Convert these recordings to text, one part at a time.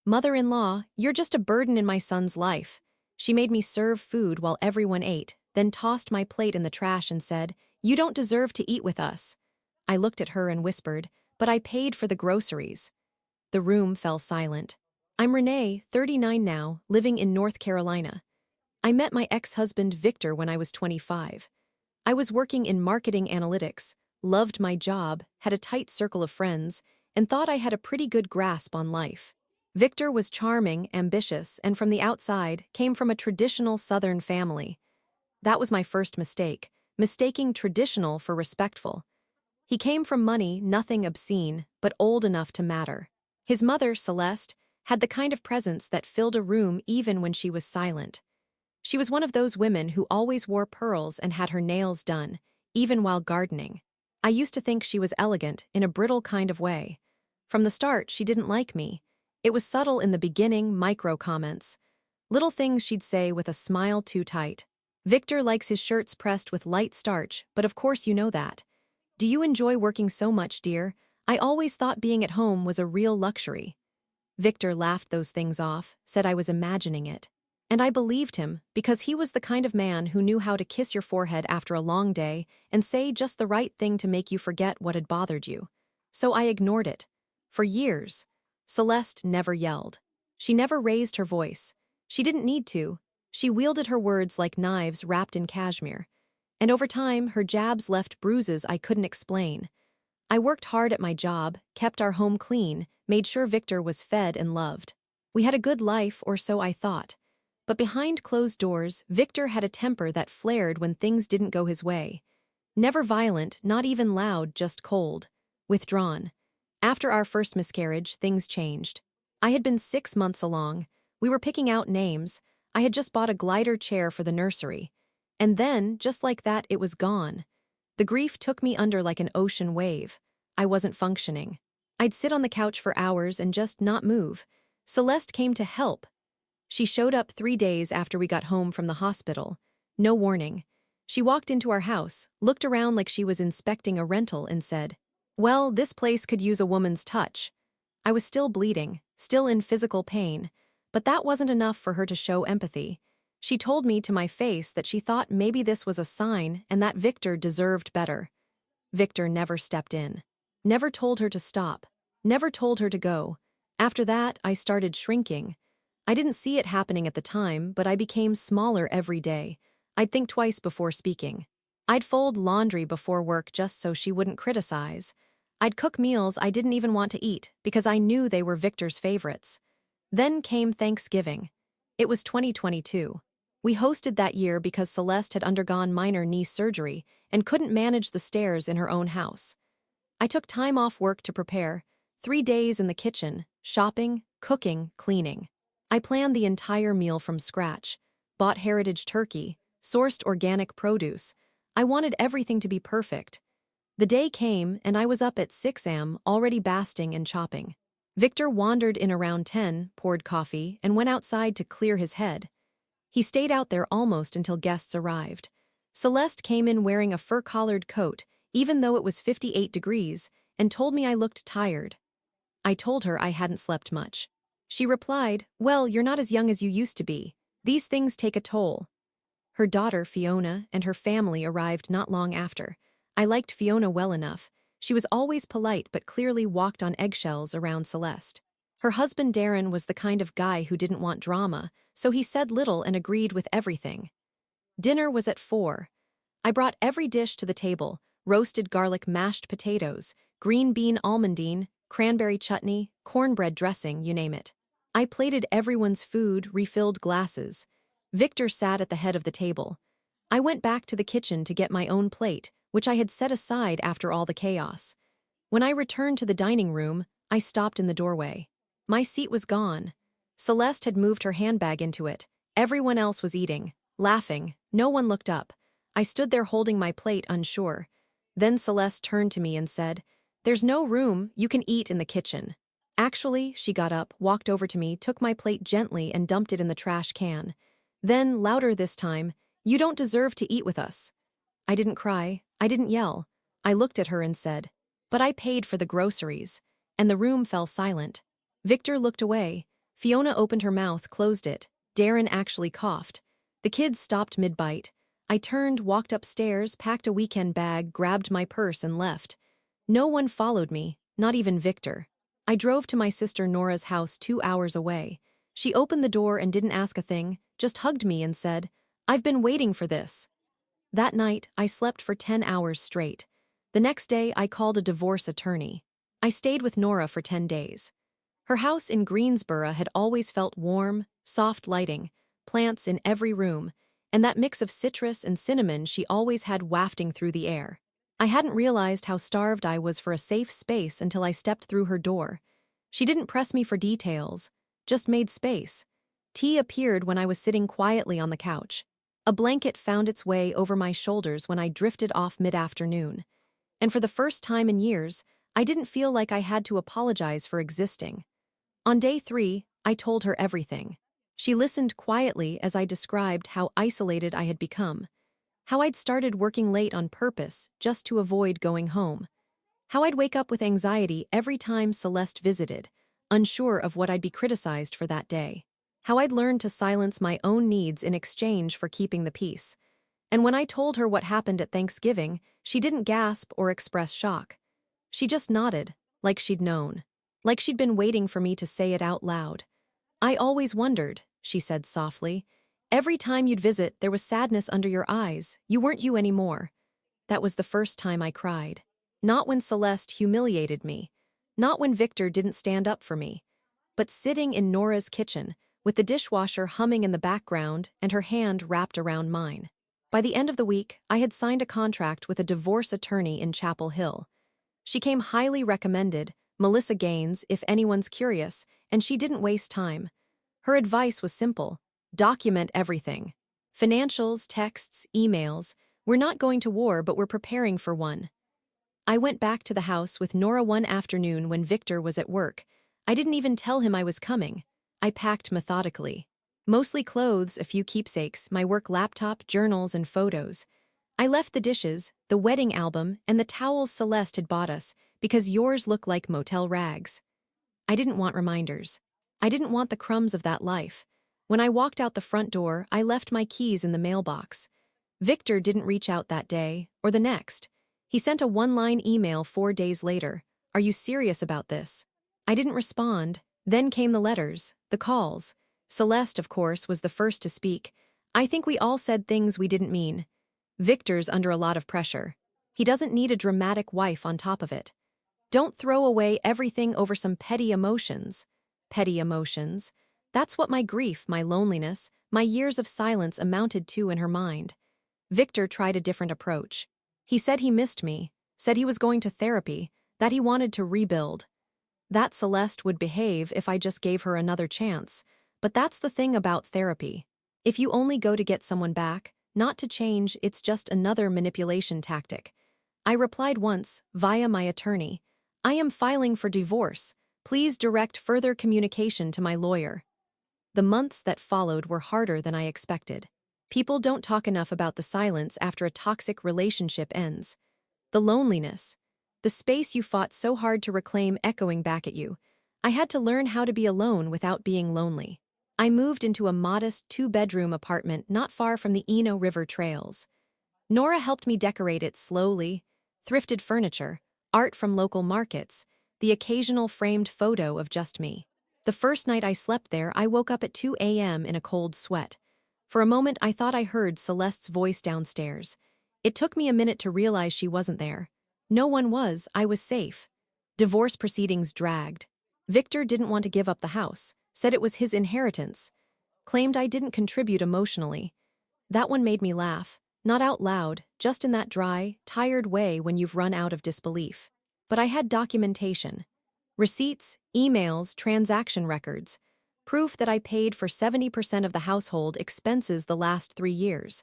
"Mother-in-law, you're just a burden in my son's life." She made me serve food while everyone ate, then tossed my plate in the trash and said, "You don't deserve to eat with us." I looked at her and whispered, "But I paid for the groceries." The room fell silent. I'm Renee, 39 now, living in North Carolina. I met my ex-husband Victor when I was 25. I was working in marketing analytics, loved my job, had a tight circle of friends, and thought I had a pretty good grasp on life. Victor was charming, ambitious, and from the outside, came from a traditional Southern family. That was my first mistake, mistaking traditional for respectful. He came from money, nothing obscene, but old enough to matter. His mother, Celeste, had the kind of presence that filled a room even when she was silent. She was one of those women who always wore pearls and had her nails done, even while gardening. I used to think she was elegant in a brittle kind of way. From the start, she didn't like me. It was subtle in the beginning, micro comments. Little things she'd say with a smile too tight. "Victor likes his shirts pressed with light starch, but of course you know that. Do you enjoy working so much, dear? I always thought being at home was a real luxury." Victor laughed those things off, said I was imagining it. And I believed him, because he was the kind of man who knew how to kiss your forehead after a long day and say just the right thing to make you forget what had bothered you. So I ignored it. For years, Celeste never yelled. She never raised her voice. She didn't need to. She wielded her words like knives wrapped in cashmere. And over time, her jabs left bruises I couldn't explain. I worked hard at my job, kept our home clean, made sure Victor was fed and loved. We had a good life, or so I thought. But behind closed doors, Victor had a temper that flared when things didn't go his way. Never violent, not even loud, just cold. Withdrawn. After our first miscarriage, things changed. I had been 6 months along. We were picking out names. I had just bought a glider chair for the nursery. And then, just like that, it was gone. The grief took me under like an ocean wave. I wasn't functioning. I'd sit on the couch for hours and just not move. Celeste came to help. She showed up 3 days after we got home from the hospital. No warning. She walked into our house, looked around like she was inspecting a rental and said, "Well, this place could use a woman's touch." I was still bleeding, still in physical pain, but that wasn't enough for her to show empathy. She told me to my face that she thought maybe this was a sign and that Victor deserved better. Victor never stepped in. Never told her to stop. Never told her to go. After that, I started shrinking. I didn't see it happening at the time, but I became smaller every day. I'd think twice before speaking. I'd fold laundry before work just so she wouldn't criticize. I'd cook meals I didn't even want to eat because I knew they were Victor's favorites. Then came Thanksgiving. It was 2022. We hosted that year because Celeste had undergone minor knee surgery and couldn't manage the stairs in her own house. I took time off work to prepare, 3 days in the kitchen, shopping, cooking, cleaning. I planned the entire meal from scratch, bought heritage turkey, sourced organic produce. I wanted everything to be perfect. The day came, and I was up at 6 a.m., already basting and chopping. Victor wandered in around 10, poured coffee, and went outside to clear his head. He stayed out there almost until guests arrived. Celeste came in wearing a fur-collared coat, even though it was 58 degrees, and told me I looked tired. I told her I hadn't slept much. She replied, "Well, you're not as young as you used to be. These things take a toll." Her daughter, Fiona, and her family arrived not long after. I liked Fiona well enough. She was always polite but clearly walked on eggshells around Celeste. Her husband Darren was the kind of guy who didn't want drama, so he said little and agreed with everything. Dinner was at 4. I brought every dish to the table: roasted garlic mashed potatoes, green bean almondine, cranberry chutney, cornbread dressing, you name it. I plated everyone's food, refilled glasses. Victor sat at the head of the table. I went back to the kitchen to get my own plate, which I had set aside after all the chaos. When I returned to the dining room, I stopped in the doorway. My seat was gone. Celeste had moved her handbag into it. Everyone else was eating, laughing. No one looked up. I stood there holding my plate, unsure. Then Celeste turned to me and said, "There's no room, you can eat in the kitchen." Actually, she got up, walked over to me, took my plate gently and dumped it in the trash can. Then, louder this time, "You don't deserve to eat with us." I didn't cry. I didn't yell. I looked at her and said, "But I paid for the groceries." And the room fell silent. Victor looked away, Fiona opened her mouth, closed it. Darren actually coughed. The kids stopped mid-bite. I turned, walked upstairs, packed a weekend bag, grabbed my purse, and left. No one followed me, not even Victor. I drove to my sister Nora's house 2 hours away. She opened the door and didn't ask a thing, just hugged me and said, "I've been waiting for this." That night, I slept for 10 hours straight. The next day, I called a divorce attorney. I stayed with Nora for 10 days. Her house in Greensboro had always felt warm, soft lighting, plants in every room, and that mix of citrus and cinnamon she always had wafting through the air. I hadn't realized how starved I was for a safe space until I stepped through her door. She didn't press me for details, just made space. Tea appeared when I was sitting quietly on the couch. A blanket found its way over my shoulders when I drifted off mid-afternoon. And for the first time in years, I didn't feel like I had to apologize for existing. On day 3, I told her everything. She listened quietly as I described how isolated I had become, how I'd started working late on purpose just to avoid going home, how I'd wake up with anxiety every time Celeste visited, unsure of what I'd be criticized for that day, how I'd learned to silence my own needs in exchange for keeping the peace. And when I told her what happened at Thanksgiving, she didn't gasp or express shock. She just nodded, like she'd known, like she'd been waiting for me to say it out loud. "I always wondered," she said softly. "Every time you'd visit, there was sadness under your eyes. You weren't you anymore." That was the first time I cried. Not when Celeste humiliated me, not when Victor didn't stand up for me, but sitting in Nora's kitchen, with the dishwasher humming in the background and her hand wrapped around mine. By the end of the week, I had signed a contract with a divorce attorney in Chapel Hill. She came highly recommended, Melissa Gaines, if anyone's curious, and she didn't waste time. Her advice was simple: document everything. Financials, texts, emails. We're not going to war, but we're preparing for one. I went back to the house with Nora one afternoon when Victor was at work. I didn't even tell him I was coming. I packed methodically. Mostly clothes, a few keepsakes, my work laptop, journals, and photos. I left the dishes, the wedding album, and the towels Celeste had bought us, because yours look like motel rags. I didn't want reminders. I didn't want the crumbs of that life. When I walked out the front door, I left my keys in the mailbox. Victor didn't reach out that day, or the next. He sent a one-line email 4 days later. "Are you serious about this?" I didn't respond. Then came the letters, the calls. Celeste, of course, was the first to speak. "I think we all said things we didn't mean. Victor's under a lot of pressure. He doesn't need a dramatic wife on top of it. Don't throw away everything over some petty emotions." Petty emotions. That's what my grief, my loneliness, my years of silence amounted to in her mind. Victor tried a different approach. He said he missed me, said he was going to therapy, that he wanted to rebuild. That Celeste would behave if I just gave her another chance. But that's the thing about therapy. If you only go to get someone back, not to change, it's just another manipulation tactic. I replied once, via my attorney, "I am filing for divorce. Please direct further communication to my lawyer." The months that followed were harder than I expected. People don't talk enough about the silence after a toxic relationship ends. The loneliness. The space you fought so hard to reclaim echoing back at you. I had to learn how to be alone without being lonely. I moved into a modest 2-bedroom apartment not far from the Eno River trails. Nora helped me decorate it slowly. Thrifted furniture, art from local markets, the occasional framed photo of just me. The first night I slept there, I woke up at 2 a.m. in a cold sweat. For a moment, I thought I heard Celeste's voice downstairs. It took me a minute to realize she wasn't there. No one was. I was safe. Divorce proceedings dragged. Victor didn't want to give up the house, said it was his inheritance, claimed I didn't contribute emotionally. That one made me laugh, not out loud, just in that dry, tired way when you've run out of disbelief. But I had documentation. Receipts, emails, transaction records. Proof that I paid for 70% of the household expenses the last 3 years.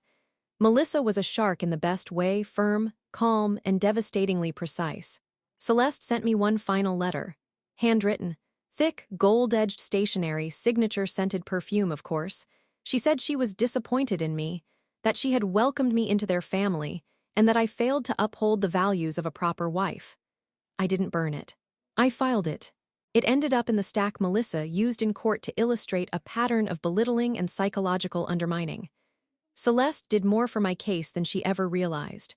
Melissa was a shark in the best way, firm, calm, and devastatingly precise. Celeste sent me one final letter. Handwritten. Thick, gold-edged stationery, signature-scented perfume, of course. She said she was disappointed in me, that she had welcomed me into their family, and that I failed to uphold the values of a proper wife. I didn't burn it. I filed it. It ended up in the stack Melissa used in court to illustrate a pattern of belittling and psychological undermining. Celeste did more for my case than she ever realized.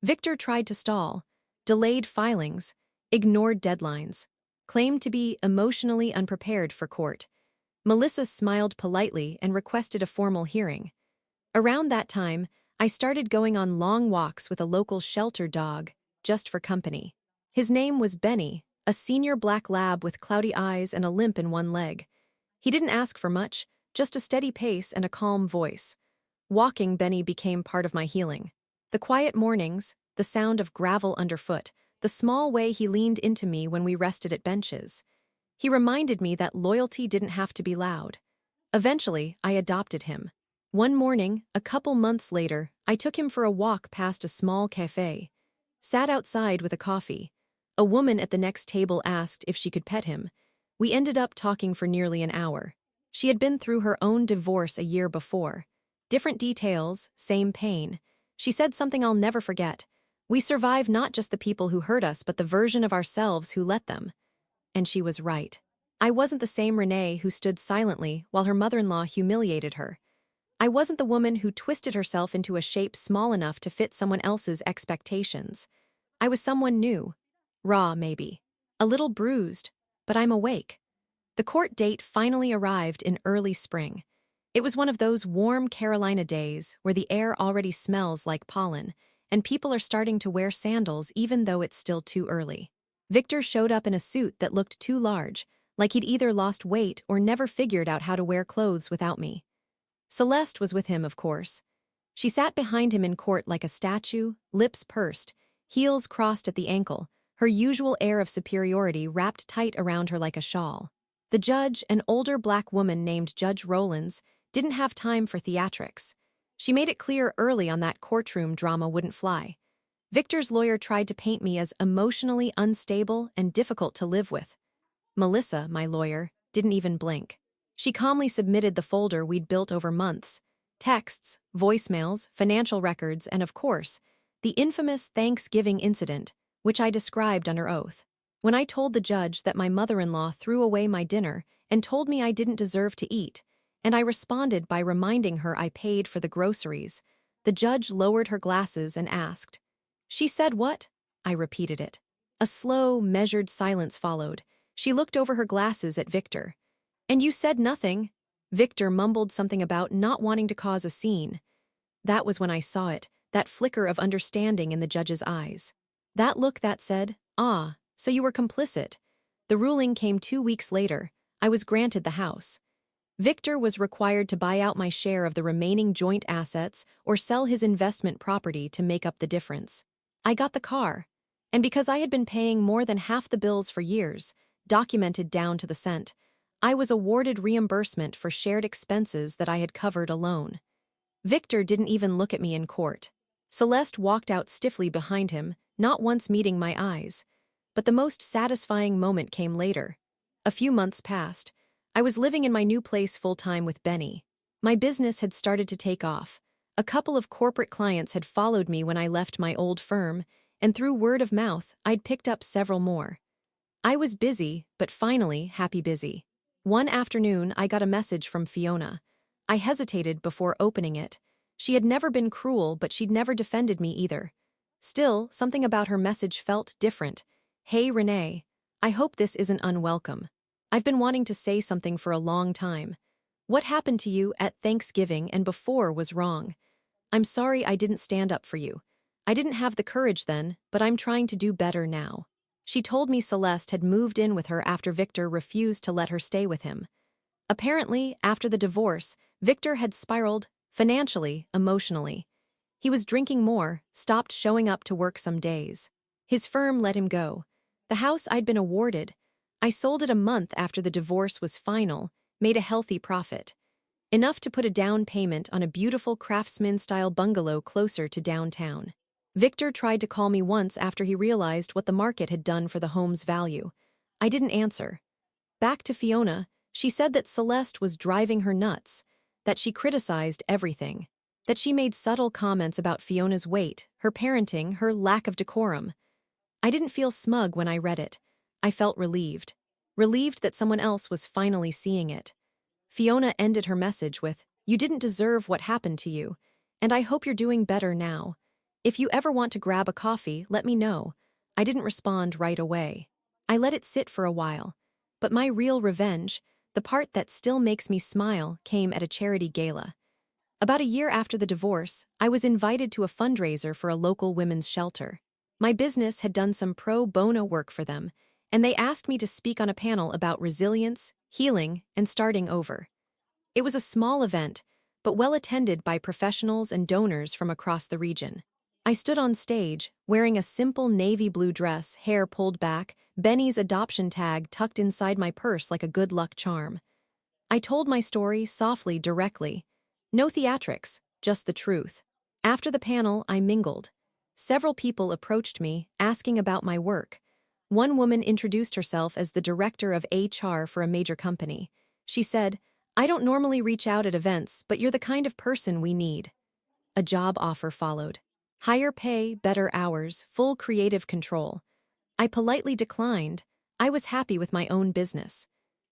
Victor tried to stall, delayed filings, ignored deadlines, claimed to be emotionally unprepared for court. Melissa smiled politely and requested a formal hearing. Around that time, I started going on long walks with a local shelter dog, just for company. His name was Benny, a senior black lab with cloudy eyes and a limp in one leg. He didn't ask for much, just a steady pace and a calm voice. Walking Benny became part of my healing. The quiet mornings, the sound of gravel underfoot, the small way he leaned into me when we rested at benches. He reminded me that loyalty didn't have to be loud. Eventually, I adopted him. One morning, a couple months later, I took him for a walk past a small cafe. Sat outside with a coffee. A woman at the next table asked if she could pet him. We ended up talking for nearly an hour. She had been through her own divorce a year before. Different details, same pain. She said something I'll never forget. We survive not just the people who hurt us, but the version of ourselves who let them. And she was right. I wasn't the same Renee who stood silently while her mother-in-law humiliated her. I wasn't the woman who twisted herself into a shape small enough to fit someone else's expectations. I was someone new. Raw, maybe. A little bruised, but I'm awake. The court date finally arrived in early spring. It was one of those warm Carolina days where the air already smells like pollen, and people are starting to wear sandals even though it's still too early. Victor showed up in a suit that looked too large, like he'd either lost weight or never figured out how to wear clothes without me. Celeste was with him, of course. She sat behind him in court like a statue, lips pursed, heels crossed at the ankle, her usual air of superiority wrapped tight around her like a shawl. The judge, an older black woman named Judge Rollins, didn't have time for theatrics. She made it clear early on that courtroom drama wouldn't fly. Victor's lawyer tried to paint me as emotionally unstable and difficult to live with. Melissa, my lawyer, didn't even blink. She calmly submitted the folder we'd built over months. Texts, voicemails, financial records, and of course, the infamous Thanksgiving incident, which I described under oath. When I told the judge that my mother-in-law threw away my dinner and told me I didn't deserve to eat, and I responded by reminding her I paid for the groceries, the judge lowered her glasses and asked, "She said what?" I repeated it. A slow, measured silence followed. She looked over her glasses at Victor. "And you said nothing." Victor mumbled something about not wanting to cause a scene. That was when I saw it, that flicker of understanding in the judge's eyes. That look that said, "Ah, so you were complicit." The ruling came 2 weeks later. I was granted the house. Victor was required to buy out my share of the remaining joint assets or sell his investment property to make up the difference. I got the car. And because I had been paying more than half the bills for years, documented down to the cent, I was awarded reimbursement for shared expenses that I had covered alone. Victor didn't even look at me in court. Celeste walked out stiffly behind him, not once meeting my eyes. But the most satisfying moment came later. A few months passed. I was living in my new place full-time with Benny. My business had started to take off. A couple of corporate clients had followed me when I left my old firm, and through word of mouth, I'd picked up several more. I was busy, but finally happy busy. One afternoon, I got a message from Fiona. I hesitated before opening it. She had never been cruel, but she'd never defended me either. Still, something about her message felt different. "Hey, Renee. I hope this isn't unwelcome. I've been wanting to say something for a long time. What happened to you at Thanksgiving and before was wrong. I'm sorry I didn't stand up for you. I didn't have the courage then, but I'm trying to do better now." She told me Celeste had moved in with her after Victor refused to let her stay with him. Apparently, after the divorce, Victor had spiraled, financially, emotionally. He was drinking more, stopped showing up to work some days. His firm let him go. The house I'd been awarded, I sold it a month after the divorce was final, made a healthy profit. Enough to put a down payment on a beautiful craftsman-style bungalow closer to downtown. Victor tried to call me once after he realized what the market had done for the home's value. I didn't answer. Back to Fiona, she said that Celeste was driving her nuts, that she criticized everything, that she made subtle comments about Fiona's weight, her parenting, her lack of decorum. I didn't feel smug when I read it. I felt relieved. relieved that someone else was finally seeing it. Fiona ended her message with, "You didn't deserve what happened to you, and I hope you're doing better now. If you ever want to grab a coffee, let me know." I didn't respond right away. I let it sit for a while. But my real revenge, the part that still makes me smile, came at a charity gala. About a year after the divorce, I was invited to a fundraiser for a local women's shelter. My business had done some pro bono work for them, and they asked me to speak on a panel about resilience, healing, and starting over. It was a small event, but well attended by professionals and donors from across the region. I stood on stage, wearing a simple navy blue dress, hair pulled back, Benny's adoption tag tucked inside my purse like a good luck charm. I told my story softly, directly. No theatrics, just the truth. After the panel, I mingled. Several people approached me, asking about my work. One woman introduced herself as the director of HR for a major company. She said, "I don't normally reach out at events, but you're the kind of person we need." A job offer followed. Higher pay, better hours, full creative control. I politely declined. I was happy with my own business.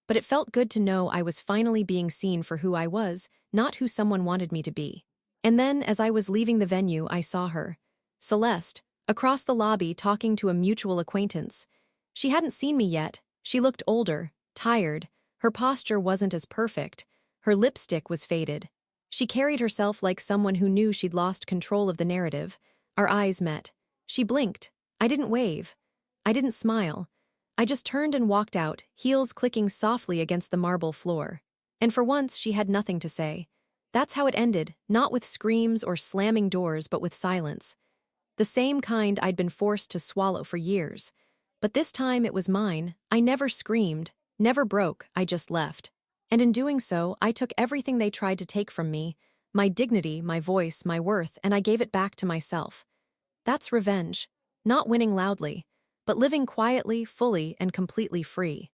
But it felt good to know I was finally being seen for who I was, not who someone wanted me to be. And then, as I was leaving the venue, I saw her. Celeste, across the lobby talking to a mutual acquaintance. She hadn't seen me yet. She looked older, tired. Her posture wasn't as perfect. Her lipstick was faded. She carried herself like someone who knew she'd lost control of the narrative. Our eyes met. She blinked. I didn't wave. I didn't smile. I just turned and walked out, heels clicking softly against the marble floor. And for once, she had nothing to say. That's how it ended, not with screams or slamming doors, but with silence. The same kind I'd been forced to swallow for years. But this time it was mine. I never screamed, never broke, I just left. And in doing so, I took everything they tried to take from me, my dignity, my voice, my worth, and I gave it back to myself. That's revenge. Not winning loudly, but living quietly, fully, and completely free.